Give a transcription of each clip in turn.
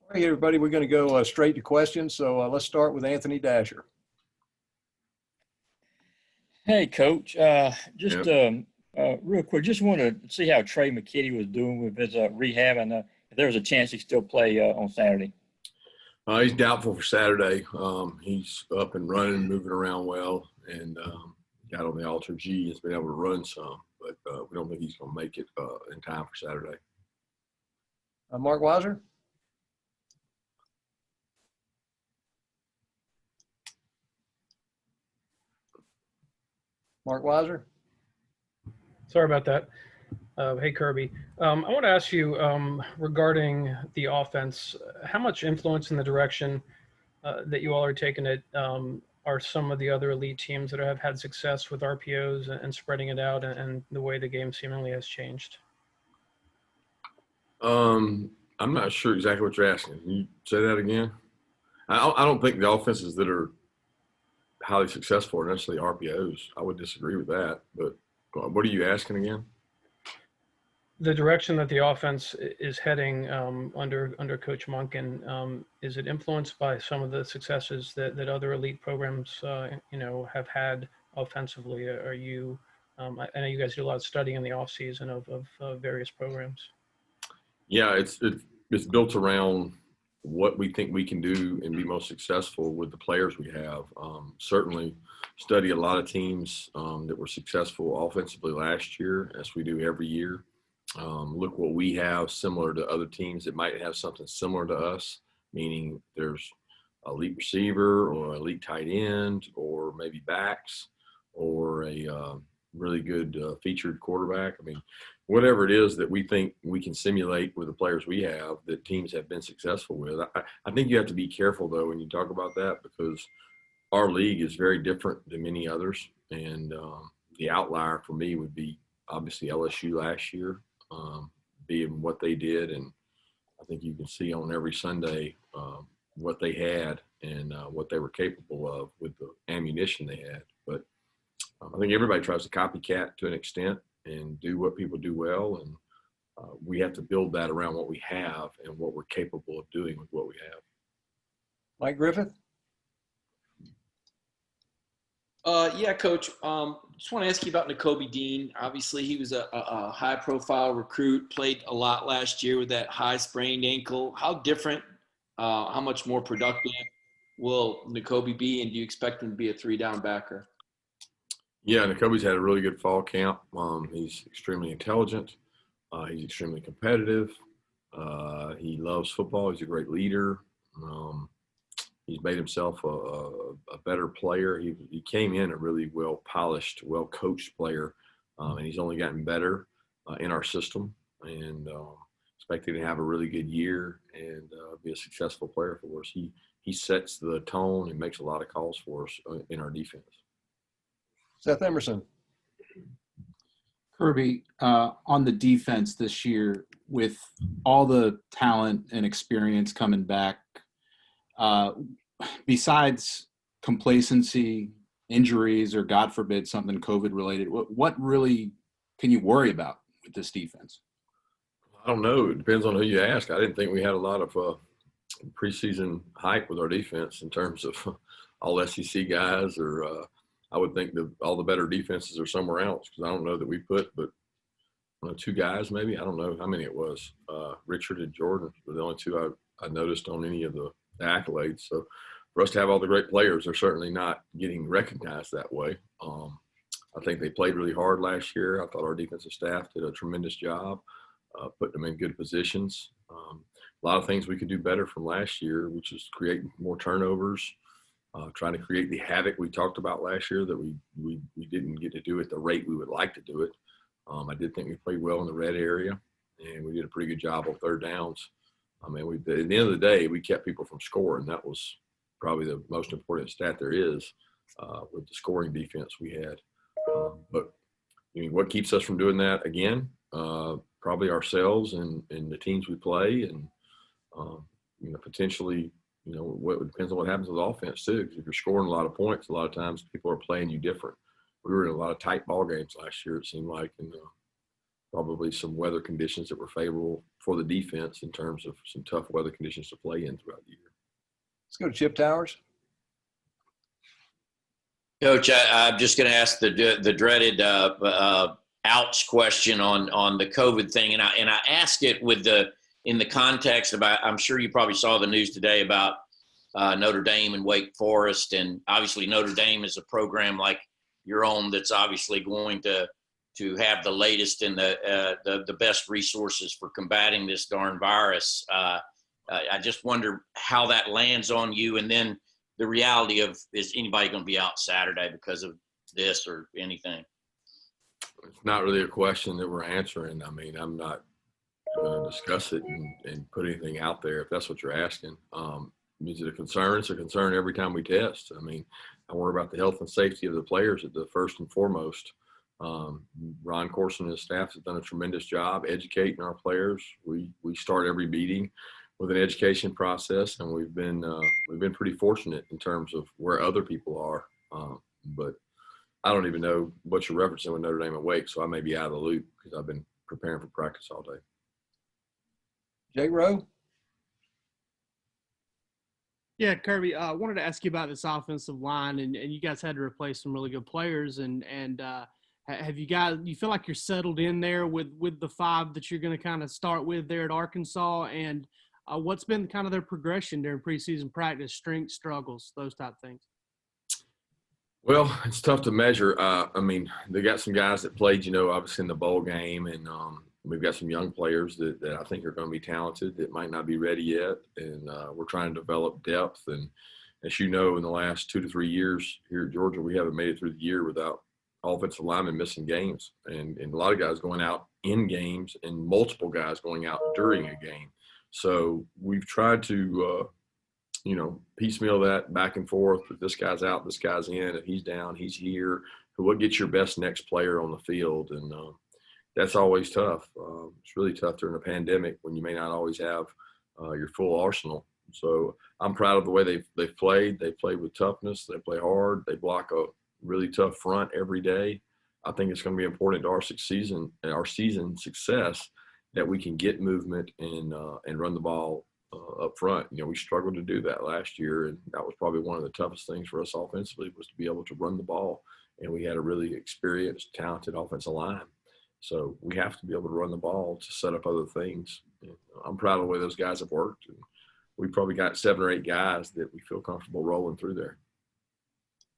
All right, everybody, we're going to go straight to questions. So let's start with Anthony Dasher. Hey, Coach. Just Yep. real quick, just want to see how Trey McKinnon was doing with his rehab, and if there was a chance he still play on Saturday. He's doubtful for Saturday. He's up and running, moving around well, and got on the alter G. Has been able to run some, but we don't think he's going to make it in time for Saturday. Mark Weiser. Mark Weiser. Sorry about that. Hey, Kirby. I want to ask you regarding the offense, how much influence in the direction that you all are taking it are some of the other elite teams that have had success with RPOs and spreading it out and the way the game seemingly has changed? I'm not sure exactly what you're asking. Can you say that again? I don't think the offenses that are highly successful are necessarily RPOs. I would disagree with that. But what are you asking again? The direction that the offense is heading under Coach Monken, is it influenced by some of the successes that other elite programs, have had offensively? Are you? I know you guys do a lot of studying in the off season of various programs. Yeah, it's built around what we think we can do and be most successful with the players we have. Certainly study a lot of teams that were successful offensively last year, as we do every year. Look what we have similar to other teams that might have something similar to us, meaning there's a elite receiver or elite tight end or maybe backs or a really good featured quarterback. I mean, whatever it is that we think we can simulate with the players we have that teams have been successful with. I think you have to be careful, though, when you talk about that, because our league is very different than many others. And the outlier for me would be obviously LSU last year, being what they did. And I think you can see on every Sunday what they had and what they were capable of with the ammunition they had. But I think everybody tries to copycat to an extent and do what people do well. And we have to build that around what we have and what we're capable of doing with what we have. Mike Griffith. Yeah, Coach. Just want to ask you about Nico Dean. Obviously, he was a high-profile recruit, played a lot last year with that high sprained ankle. How different, how much more productive will Nico be, and do you expect him to be a three-down backer? Yeah, Nicobe's had a really good fall camp. He's extremely intelligent. He's extremely competitive. He loves football. He's a great leader. He's made himself a better player. He came in a really well-polished, well-coached player, and he's only gotten better in our system. And expecting to have a really good year and be a successful player for us. He sets the tone and makes a lot of calls for us in our defense. Seth Emerson. Kirby, on the defense this year, with all the talent and experience coming back, besides complacency, injuries, or God forbid something COVID related, what really can you worry about with this defense? I don't know. It depends on who you ask. I didn't think we had a lot of preseason hype with our defense in terms of all SEC guys, or I would think that all the better defenses are somewhere else, because I don't know that we put but two guys maybe. I don't know how many it was. Richard and Jordan were the only two I noticed on any of the accolades. So for us to have all the great players, they're certainly not getting recognized that way. I think they played really hard last year. I thought our defensive staff did a tremendous job putting them in good positions. A lot of things we could do better from last year, which is create more turnovers, trying to create the havoc we talked about last year that we didn't get to do at the rate we would like to do it. I did think we played well in the red area, and we did a pretty good job on third downs. I mean, at the end of the day, we kept people from scoring. That was probably the most important stat there is with the scoring defense we had. But I mean, what keeps us from doing that again? Probably ourselves and the teams we play, and potentially, what depends on what happens with offense too. Because if you're scoring a lot of points, a lot of times people are playing you different. We were in a lot of tight ball games last year, it seemed like, and probably some weather conditions that were favorable for the defense in terms of some tough weather conditions to play in throughout the year. Let's go to Chip Towers. Coach, I'm just going to ask the dreaded ouch question on the COVID thing, and I ask it in the context about, I'm sure you probably saw the news today about Notre Dame and Wake Forest, and obviously Notre Dame is a program like your own that's obviously going to have the latest and the best resources for combating this darn virus. I just wonder how that lands on you, and then the reality of, is anybody going to be out Saturday because of this or anything? It's not really a question that we're answering. I mean, I'm not going to discuss it and put anything out there if that's what you're asking. Is it a concern? It's a concern every time we test. I mean, I worry about the health and safety of the players at the first and foremost. Ron Corson and his staff have done a tremendous job educating our players. We start every meeting with an education process, and we've been pretty fortunate in terms of where other people are. But I don't even know what you're referencing with Notre Dame and Wake, so I may be out of the loop because I've been preparing for practice all day. Jay Rowe. Yeah, Kirby, I wanted to ask you about this offensive line, and you guys had to replace some really good players, and have you guys, you feel like you're settled in there with the five that you're going to kind of start with there at Arkansas, and what's been kind of their progression during preseason practice, strengths, struggles, those type of things? Well, it's tough to measure. I mean, they got some guys that played, obviously in the bowl game, and we've got some young players that I think are going to be talented that might not be ready yet, and we're trying to develop depth. And as you know, in the last 2 to 3 years here at Georgia, we haven't made it through the year without offensive linemen missing games, and a lot of guys going out in games and multiple guys going out during a game. So we've tried to, piecemeal that back and forth. If this guy's out, this guy's in. If he's down, he's here. What gets your best next player on the field? And that's always tough. It's really tough during a pandemic when you may not always have your full arsenal. So I'm proud of the way they've played. They played with toughness. They play hard. They block a really tough front every day. I think it's going to be important to our season success that we can get movement and run the ball up front. We struggled to do that last year, and that was probably one of the toughest things for us offensively, was to be able to run the ball. And we had a really experienced, talented offensive line. So we have to be able to run the ball to set up other things. And I'm proud of the way those guys have worked. And we probably got 7 or 8 guys that we feel comfortable rolling through there.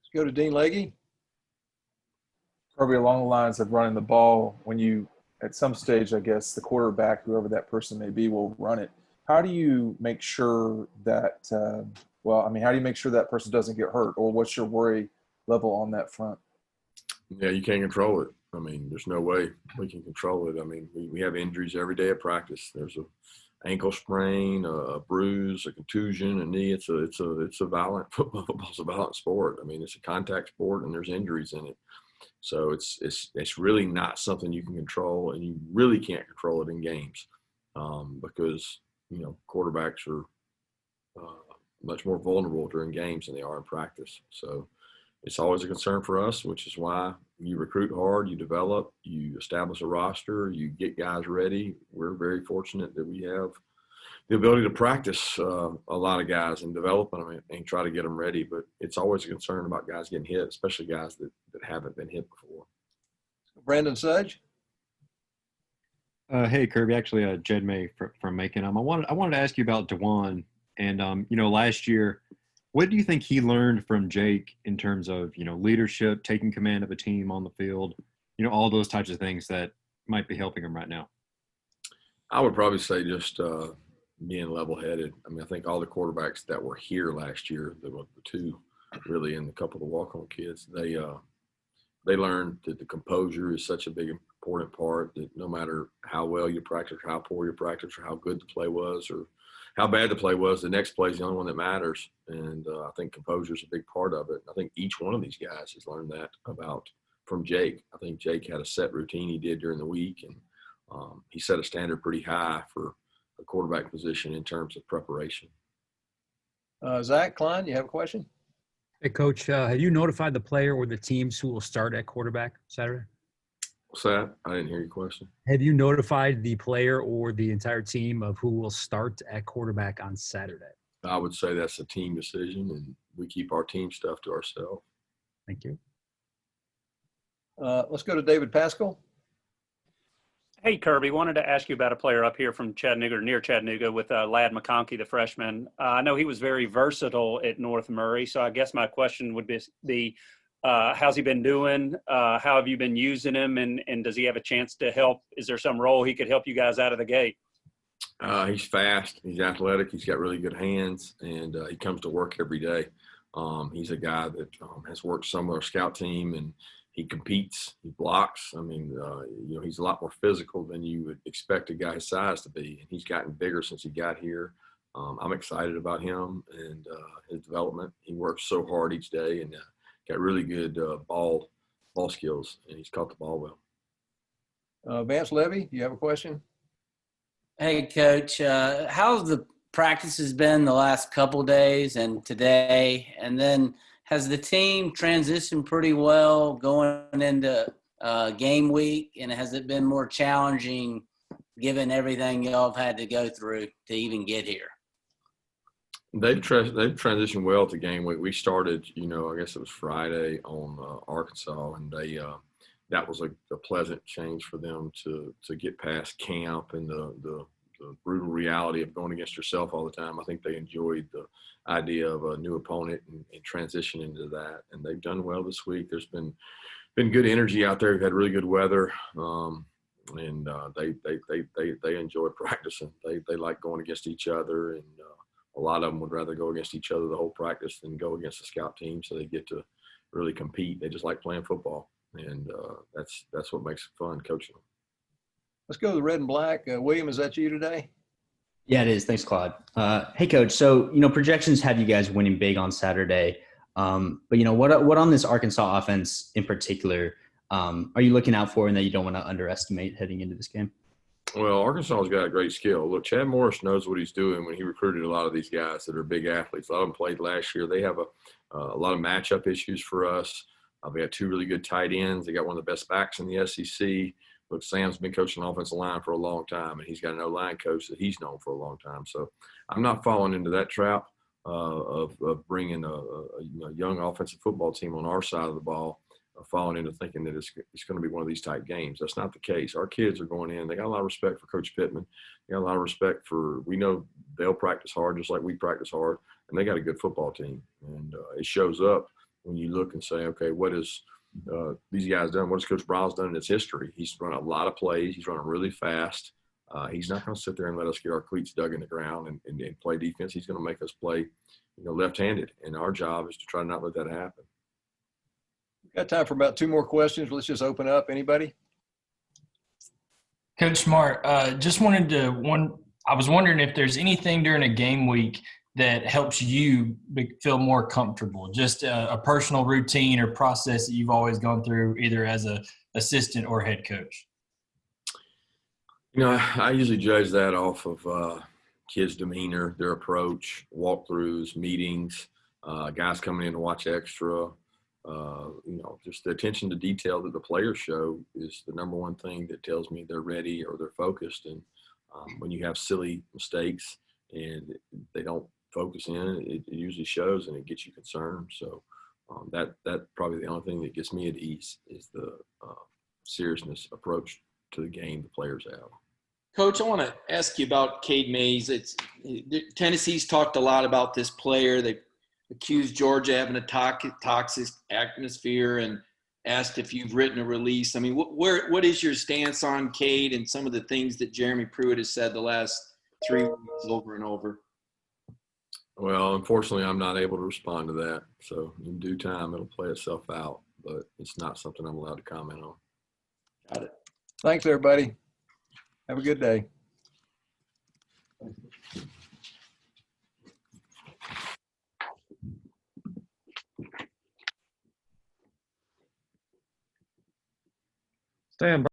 Let's go to Dean Legge. Kirby, along the lines of running the ball, when you, at some stage, I guess, the quarterback, whoever that person may be, will run it. How do you make sure that, how do you make sure that person doesn't get hurt, or what's your worry level on that front? Yeah, you can't control it. I mean, there's no way we can control it. I mean, we have injuries every day at practice. There's a ankle sprain, a bruise, a contusion, a knee. It's a violent football's a violent sport. I mean, it's a contact sport, and there's injuries in it. So it's really not something you can control, and you really can't control it in games because quarterbacks are much more vulnerable during games than they are in practice. So it's always a concern for us, which is why you recruit hard, you develop, you establish a roster, you get guys ready. We're very fortunate that we have the ability to practice a lot of guys and develop them and try to get them ready. But it's always a concern about guys getting hit, especially guys that haven't been hit before. Brandon Sudge. Hey, Kirby. Actually, Jed May from Macon. I wanted to ask you about DeJuan. And, last year, what do you think he learned from Jake in terms of, leadership, taking command of a team on the field, all those types of things that might be helping him right now? I would probably say just being level-headed. I mean, I think all the quarterbacks that were here last year, the 2 really and a couple of the walk-on kids, they learned that the composure is such a big, important part, that no matter how well you practice, or how poor you practice, or how good the play was, or how bad the play was, the next play is the only one that matters. And I think composure is a big part of it. I think each one of these guys has learned that from Jake. I think Jake had a set routine he did during the week, and he set a standard pretty high for a quarterback position in terms of preparation. Zach Klein, you have a question? Hey, Coach, have you notified the player or the teams who will start at quarterback Saturday? What's that? I didn't hear your question. Have you notified the player or the entire team of who will start at quarterback on Saturday? I would say that's a team decision, and we keep our team stuff to ourselves. Thank you. Let's go to David Pascal. Hey, Kirby, wanted to ask you about a player up here from Chattanooga, or near Chattanooga, with Lad McConkey, the freshman. I know he was very versatile at North Murray, so I guess my question would be how's he been doing? How have you been using him, and does he have a chance to help? Is there some role he could help you guys out of the gate? He's fast. He's athletic. He's got really good hands, and he comes to work every day. He's a guy that has worked some with our scout team, and he competes. He blocks. I mean, he's a lot more physical than you would expect a guy his size to be, and he's gotten bigger since he got here. I'm excited about him and his development. He works so hard each day and got really good ball skills, and he's caught the ball well. Vance Levy, you have a question? Hey, Coach. How's the practices been the last couple days and today? And then has the team transitioned pretty well going into game week? And has it been more challenging given everything y'all have had to go through to even get here? They've transitioned well to game week. We started, I guess it was Friday on Arkansas, and that was a pleasant change for them to get past camp and the brutal reality of going against yourself all the time. I think they enjoyed the idea of a new opponent and transition into that, and they've done well this week. There's been good energy out there. We've had really good weather, and they enjoy practicing. They like going against each other, and a lot of them would rather go against each other the whole practice than go against the scout team, so they get to really compete. They just like playing football, and that's what makes it fun coaching them. Let's go to the red and black. William, is that you today? Yeah, it is. Thanks, Claude. Hey, Coach. So, projections have you guys winning big on Saturday. But, what on this Arkansas offense in particular are you looking out for and that you don't want to underestimate heading into this game? Well, Arkansas's got a great skill. Look, Chad Morris knows what he's doing when he recruited a lot of these guys that are big athletes. A lot of them played last year. They have a lot of matchup issues for us. They got two really good tight ends. They got one of the best backs in the SEC. Look, Sam's been coaching the offensive line for a long time, and he's got an O-line coach that he's known for a long time. So I'm not falling into that trap of bringing a young offensive football team on our side of the ball, falling into thinking that it's going to be one of these tight games. That's not the case. Our kids are going in. They got a lot of respect for Coach Pittman. They got a lot of respect for – we know they'll practice hard just like we practice hard, and they got a good football team. And it shows up when you look and say, okay, what is – these guys done? What has Coach Brown's done in his history? He's run a lot of plays. He's running really fast. He's not going to sit there and let us get our cleats dug in the ground and play defense. He's going to make us play, left-handed, and our job is to try to not let that happen. We've got time for about two more questions. Let's just open up. Anybody? Coach Smart, I was wondering if there's anything during a game week that helps you feel more comfortable, just a personal routine or process that you've always gone through either as a assistant or head coach? I usually judge that off of kids' demeanor, their approach, walkthroughs, meetings, guys coming in to watch extra. Just the attention to detail that the players show is the number one thing that tells me they're ready or they're focused. And when you have silly mistakes and they don't focus in, it usually shows and it gets you concerned. So that probably the only thing that gets me at ease is the seriousness approach to the game the players have. Coach, I want to ask you about Cade Mays. Tennessee's talked a lot about this player. They accused Georgia having a toxic atmosphere and asked if you've written a release. I mean, what is your stance on Cade and some of the things that Jeremy Pruitt has said the last 3 weeks over and over? Well, unfortunately, I'm not able to respond to that. So in due time, it'll play itself out, but it's not something I'm allowed to comment on. Got it. Thanks, everybody. Have a good day. Stand by.